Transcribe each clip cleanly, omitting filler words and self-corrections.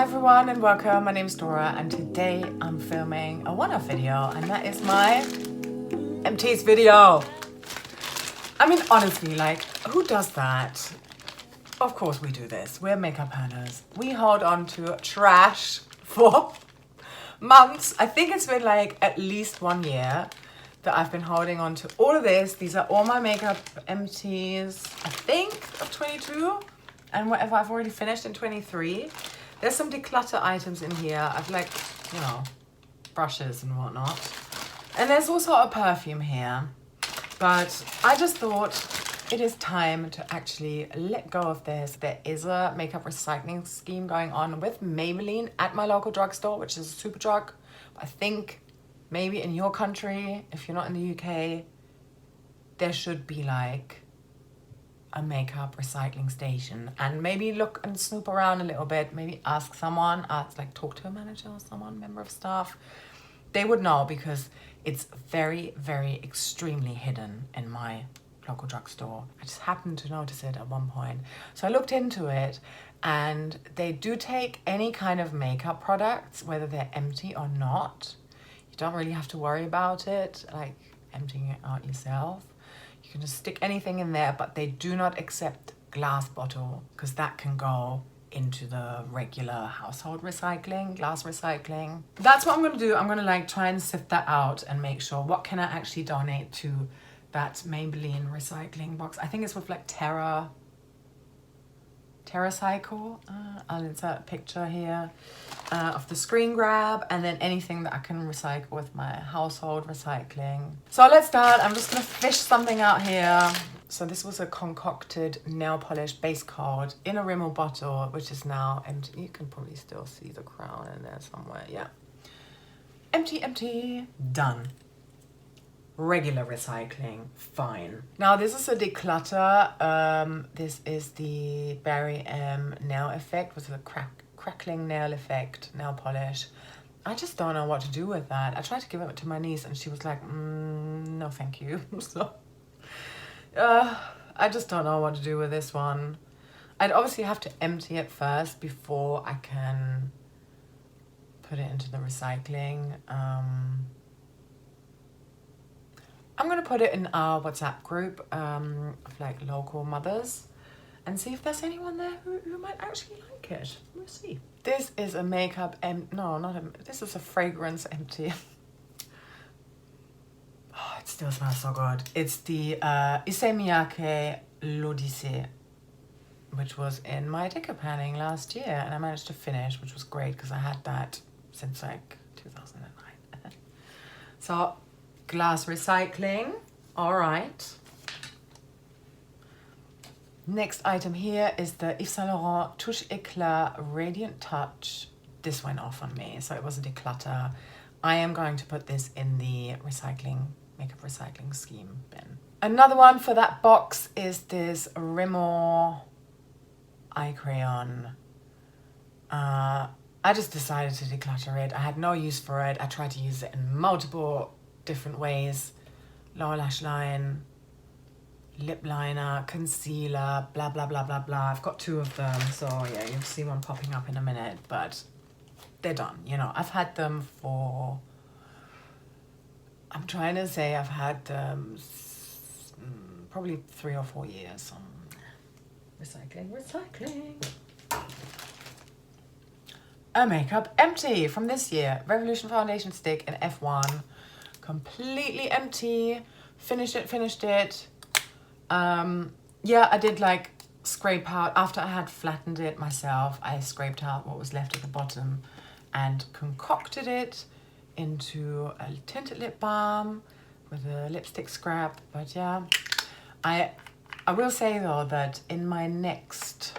everyone and welcome. My name is Dora and today I'm filming a one-off video and that is my Empties video. I mean, honestly, like, who does that? Of course we do this. We're makeup earners. We hold on to trash for months. I think it's been like at least 1 year that I've been holding on to all of this. These are all my makeup empties, I think, of 22 and whatever I've already finished in 23. There's some declutter items in here. I've like, you know, brushes and whatnot. And there's also a perfume here. But I just thought it is time to actually let go of this. There is a makeup recycling scheme going on with Maybelline at my local drugstore, which is a Superdrug. I think maybe in your country, if you're not in the UK, there should be like a makeup recycling station, and maybe look and snoop around a little bit, maybe ask someone, like talk to a manager or someone, member of staff. They would know because it's very, very extremely hidden in my local drugstore. I just happened to notice it at one point. So I looked into it and they do take any kind of makeup products, whether they're empty or not. You don't really have to worry about it, like emptying it out yourself. You can just stick anything in there, but they do not accept glass bottle because that can go into the regular household recycling, glass recycling. That's what I'm gonna do. I'm gonna like try and sift that out and make sure what can I actually donate to that Maybelline recycling box. I think it's with like TerraCycle. I'll insert a picture here of the screen grab, and then anything that I can recycle with my household recycling. So let's start. I'm just gonna fish something out here. So this was a concocted nail polish base coat in a Rimmel bottle, which is now empty. You can probably still see the crown in there somewhere. Yeah. Empty, empty. Done. Regular recycling, fine. Now this is a declutter. This is the Barry M nail effect with the crackling nail effect nail polish. I just don't know what to do with that. I tried to give it to my niece and she was like, no thank you. So I just don't know what to do with this one. I'd obviously have to empty it first before I can put it into the recycling. I'm gonna put it in our WhatsApp group of like local mothers and see if there's anyone there who might actually like it. We'll see. This is a makeup this is a fragrance empty. Oh, it still smells so good. It's the Issey Miyake L'Odyssée, which was in my decor panning last year, and I managed to finish, which was great because I had that since like 2009. So glass recycling, all right. Next item here is the Yves Saint Laurent Touche Eclat Radiant Touch. This went off on me, so it was a declutter. I am going to put this in the makeup recycling scheme bin. Another one for that box is this Rimmel eye crayon. I just decided to declutter it. I had no use for it. I tried to use it in multiple different ways. Lower lash line, lip liner, concealer, blah, blah, blah, blah, blah. I've got 2 of them, so yeah, you'll see one popping up in a minute, but they're done. You know, I've had them for, I'm trying to say I've had them probably 3 or 4 years. Recycling. A makeup empty from this year. Revolution Foundation Stick in F1. Completely empty. Finished it. Yeah, I did like scrape out, after I had flattened it myself, I scraped out what was left at the bottom and concocted it into a tinted lip balm with a lipstick scrap. But yeah, I will say though that in my next,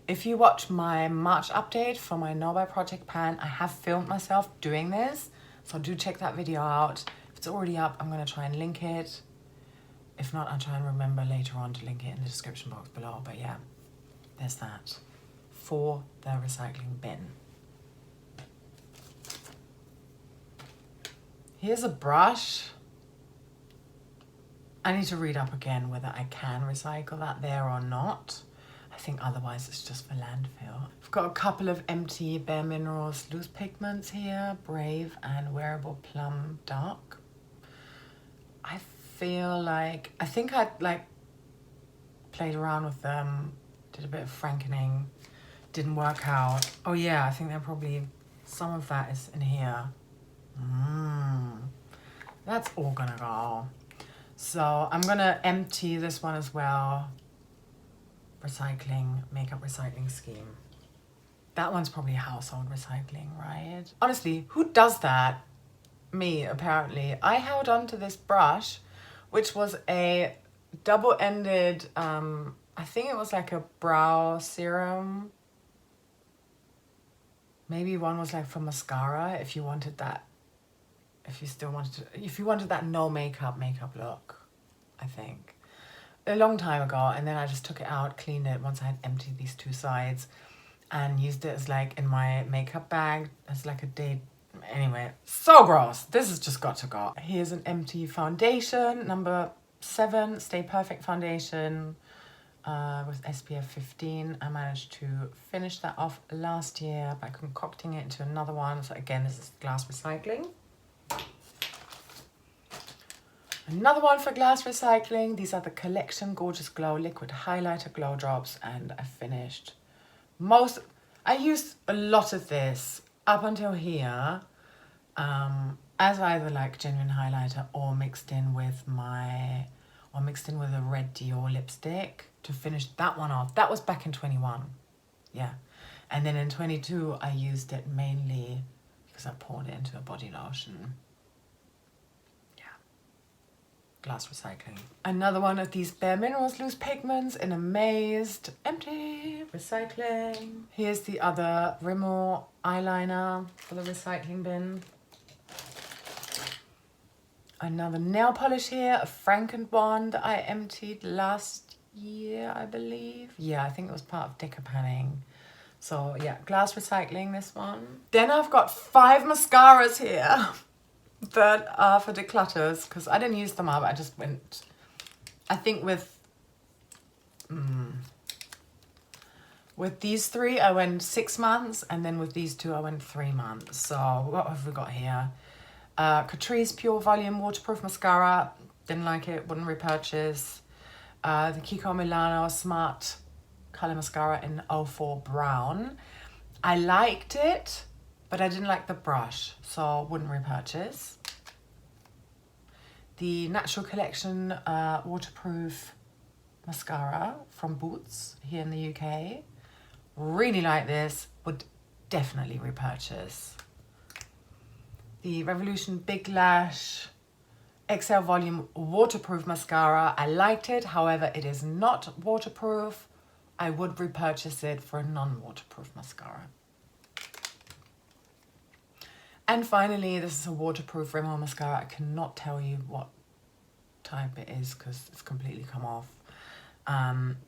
if you watch my March update for my No Buy Project pan, I have filmed myself doing this. So do check that video out. If it's already up, I'm gonna try and link it. If not, I'll try and remember later on to link it in the description box below. But yeah, there's that for the recycling bin. Here's a brush. I need to read up again whether I can recycle that there or not. I think otherwise it's just for landfill. I've got a couple of empty Bare Minerals loose pigments here, Brave and Wearable Plum Dark. I feel like, I think I'd like played around with them, did a bit of frankening, didn't work out. Oh yeah, I think they're probably, some of that is in here. That's all gonna go. So I'm gonna empty this one as well. Recycling, makeup recycling scheme. That one's probably household recycling, right? Honestly, who does that? Me, apparently. I held on to this brush, which was a double-ended, I think it was like a brow serum. Maybe one was like for mascara, if you wanted that, if you wanted that no makeup look, I think. A long time ago, and then I just took it out, cleaned it once I had emptied these two sides, and used it as like in my makeup bag as like a day. Anyway, so gross. This has just got to go. Here's an empty foundation, number 7, Stay Perfect foundation with SPF 15. I managed to finish that off last year by concocting it into another one. So again, this is glass recycling. Another one for glass recycling. These are the Collection Gorgeous Glow Liquid Highlighter Glow Drops, and I finished I used a lot of this up until here as either like genuine highlighter or mixed in with a red Dior lipstick to finish that one off. That was back in 21, yeah. And then in 22, I used it mainly because I poured it into a body lotion. Glass recycling. Another one of these Bare Minerals loose pigments in Amazed. Empty. Recycling. Here's the other Rimmel eyeliner for the recycling bin. Another nail polish here, a Franken one that I emptied last year, I believe. Yeah, I think it was part of Dicker Panning. So yeah, glass recycling, this one. Then I've got 5 mascaras here that are for Declutters, because I didn't use them up. I just went, I think with these 3 I went 6 months, and then with these 2 I went 3 months. So what have we got here? Catrice Pure Volume Waterproof Mascara, didn't like it, wouldn't repurchase. The Kiko Milano Smart Color Mascara in 04 Brown. I liked it, but I didn't like the brush, so wouldn't repurchase. The Natural Collection Waterproof Mascara from Boots here in the UK. Really like this, would definitely repurchase. The Revolution Big Lash XL Volume Waterproof Mascara. I liked it, however, it is not waterproof. I would repurchase it for a non-waterproof mascara. And finally, this is a waterproof Rimmel mascara. I cannot tell you what type it is because it's completely come off.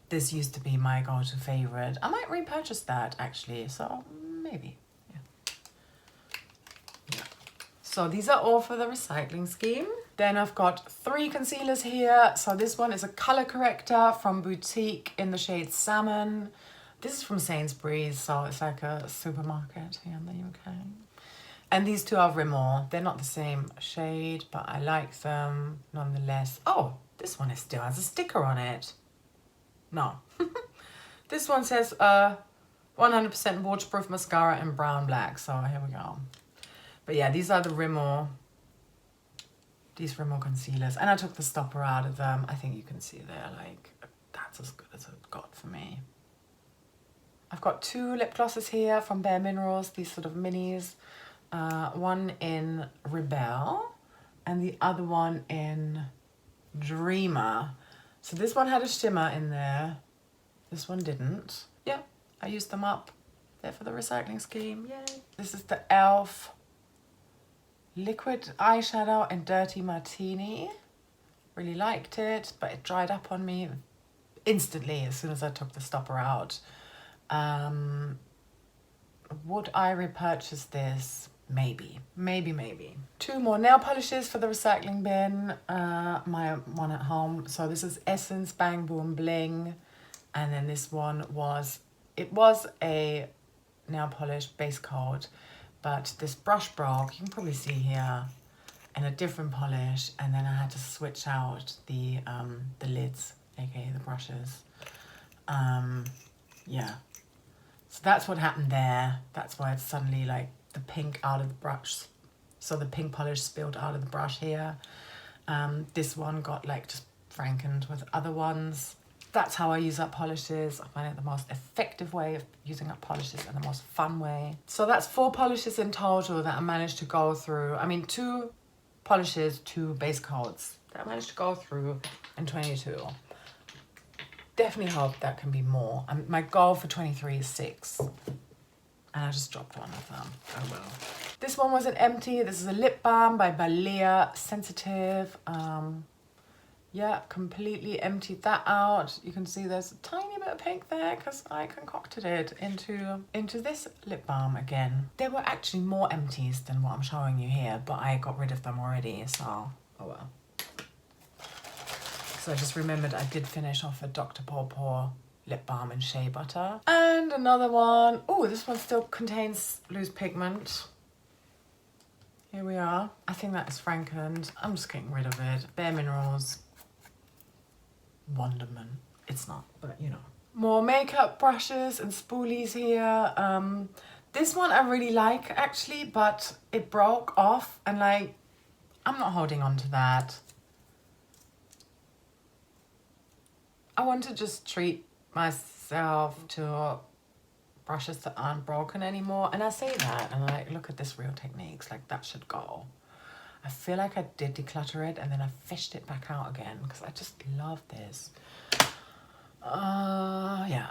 This used to be my go-to favorite. I might repurchase that actually, so maybe. Yeah. So these are all for the recycling scheme. Then I've got 3 concealers here. So this one is a color corrector from Boutique in the shade Salmon. This is from Sainsbury's, so it's like a supermarket here in the UK. And these 2 are Rimmel. They're not the same shade, but I like them nonetheless. Oh, this one still has a sticker on it. No. This one says 100% waterproof mascara in brown black. So here we go. But yeah, these are the Rimmel, these Rimmel concealers. And I took the stopper out of them. I think you can see there, like, that's as good as it got for me. I've got 2 lip glosses here from Bare Minerals, these sort of minis. One in Rebel and the other one in Dreamer. So this one had a shimmer in there. This one didn't. Yeah, I used them up. They're for the recycling scheme. Yay. This is the e.l.f. liquid eyeshadow in Dirty Martini. Really liked it, but it dried up on me instantly as soon as I took the stopper out. Would I repurchase this? Maybe. 2 more nail polishes for the recycling bin. My one at home. So this is Essence Bang Boom Bling And then this one was, it was a nail polish base coat, but this brush broke, you can probably see here, in a different polish, and then I had to switch out the lids, aka the brushes. Yeah, so that's what happened there. That's why it's suddenly like the pink out of the brush. So the pink polish spilled out of the brush here. This one got like just frankened with other ones. That's how I use up polishes. I find it the most effective way of using up polishes and the most fun way. So that's 4 polishes in total that I managed to go through. I mean, 2 polishes, 2 base coats that I managed to go through in 22. Definitely hope that can be more. My goal for 23 is 6. And I just dropped one of them. Oh well. This one was an empty. This is a lip balm by Balea Sensitive. Yeah, completely emptied that out. You can see there's a tiny bit of pink there because I concocted it into this lip balm again. There were actually more empties than what I'm showing you here, but I got rid of them already, so oh well. So I just remembered I did finish off a Dr. Pawpaw lip balm in shea butter. And another one. Oh, this one still contains loose pigment. Here we are. I think that is frankened. I'm just getting rid of it. Bare Minerals. Wonderment. It's not, but you know. More makeup brushes and spoolies here. This one I really like actually, but it broke off and like, I'm not holding on to that. I want to just treat myself to brushes that aren't broken anymore. And I say that and I like, look at this Real Techniques, like that should go. I feel like I did declutter it and then I fished it back out again because I just love this. Yeah.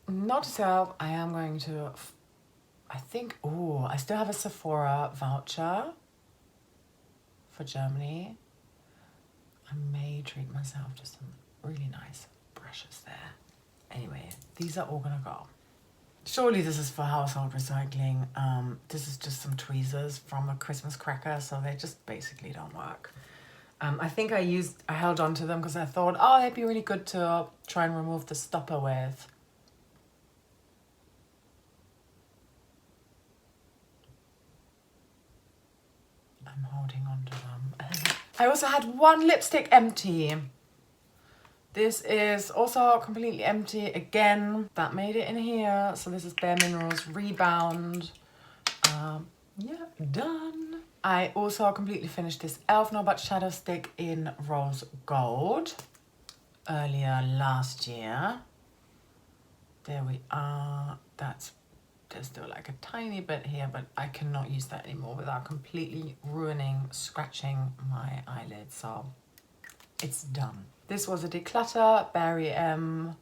Note to self, I am going to, I think, oh, I still have a Sephora voucher for Germany. I may treat myself to some really nice brushes there. Anyway, these are all gonna go. Surely this is for household recycling. This is just some tweezers from a Christmas cracker, so they just basically don't work. I think I held on to them because I thought, oh, they'd be really good to try and remove the stopper with. I'm holding on to them. I also had one lipstick empty. This is also completely empty again. That made it in here. So this is Bare Minerals Rebound. Yeah, done. I also completely finished this e.l.f. No But Shadow Stick in Rose Gold earlier last year. There we are. There's still like a tiny bit here, but I cannot use that anymore without completely scratching my eyelids. So it's done. This was a Declutter Barry M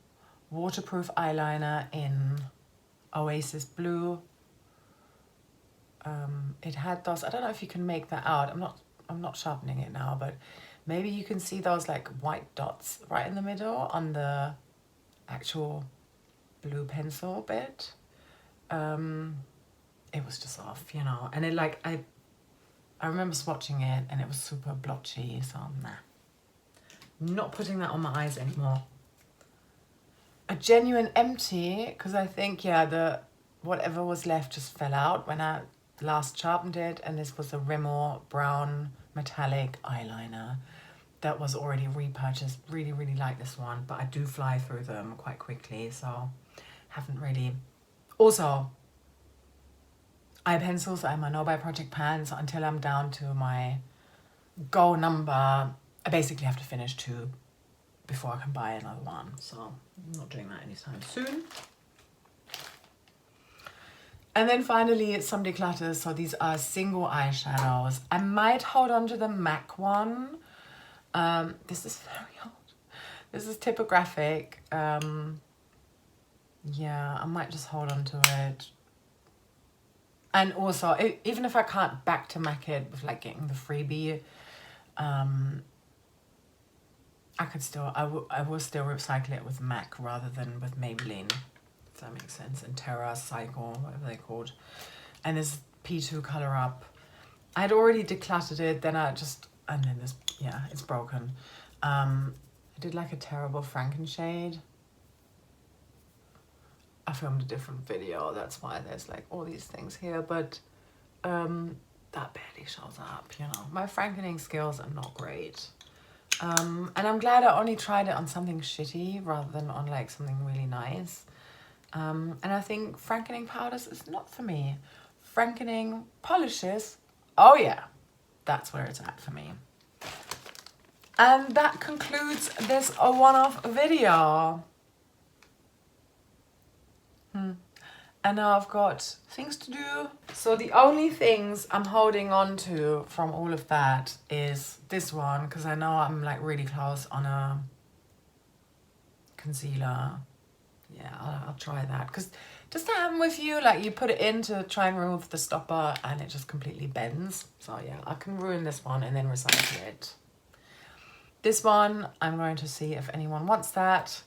waterproof eyeliner in Oasis Blue. It had those, I don't know if you can make that out. I'm not sharpening it now, but maybe you can see those like white dots right in the middle on the actual blue pencil bit. It was just off, you know, and it like, I remember swatching it and it was super blotchy, so nah. Not putting that on my eyes anymore. A genuine empty, because I think, yeah, whatever was left just fell out when I last sharpened it, and this was a Rimmel brown metallic eyeliner that was already repurchased. Really, really like this one, but I do fly through them quite quickly, so haven't really. Also, eye pencils, I'm a No Buy Project pans until I'm down to my goal number. I basically have to finish 2 before I can buy another one, so I'm not doing that anytime soon. And then finally, some declutters. So these are single eyeshadows. I might hold on to the MAC one. This is very old. This is typographic. Yeah, I might just hold on to it. And also, even if I can't back to MAC it with like getting the freebie, I could still, I will still recycle it with MAC rather than with Maybelline. If that makes sense. And Terra, Cycle, whatever they're called. And this P2 Color Up. I'd already decluttered it, then and then this, yeah, it's broken. I did like a terrible Frankenshade. I filmed a different video, that's why there's like all these things here, but that barely shows up, you know. My frankening skills are not great. And I'm glad I only tried it on something shitty rather than on like something really nice. And I think frankening powders is not for me. Frankening polishes, oh yeah, that's where it's at for me. And that concludes this one-off video. And now I've got things to do. So the only things I'm holding on to from all of that is this one, because I know I'm like really close on a concealer. Yeah, I'll try that. Because does that happen with you? Like you put it in to try and remove the stopper and it just completely bends. So yeah, I can ruin this one and then recycle it. This one, I'm going to see if anyone wants that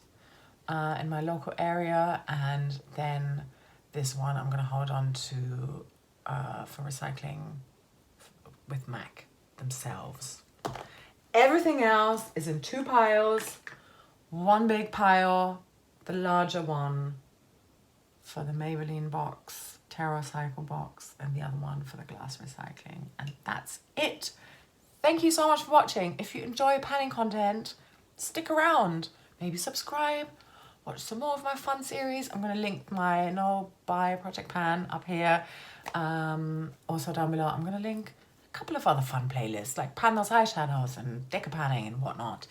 in my local area. And then this one I'm going to hold on to for recycling with MAC themselves. Everything else is in 2 piles. One big pile, the larger one for the Maybelline box, TerraCycle box, and the other one for the glass recycling. And that's it. Thank you so much for watching. If you enjoy panning content, stick around. Maybe subscribe. Watch some more of my fun series. I'm going to link my No Buy Project Pan up here. Also down below, I'm going to link a couple of other fun playlists like pan those eyeshadows and deco panning and whatnot.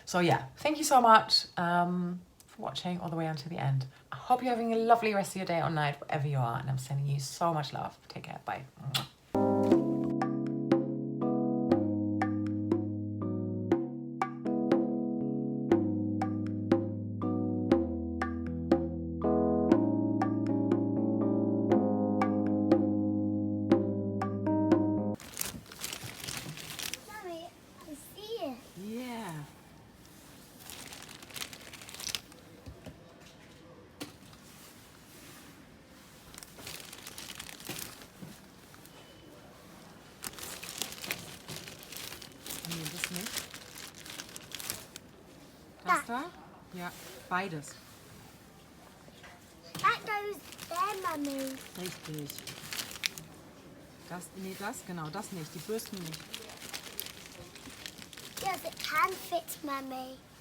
So yeah, thank you so much for watching all the way until the end. I hope you're having a lovely rest of your day or night, wherever you are. And I'm sending you so much love. Take care. Bye. Yeah. Nee, das nicht. Das da? Ja, beides. That goes there, Mummy. Richtig. Das, nee, das, genau, das nicht. Die Bürsten nicht. Yes, it can fit, Mummy.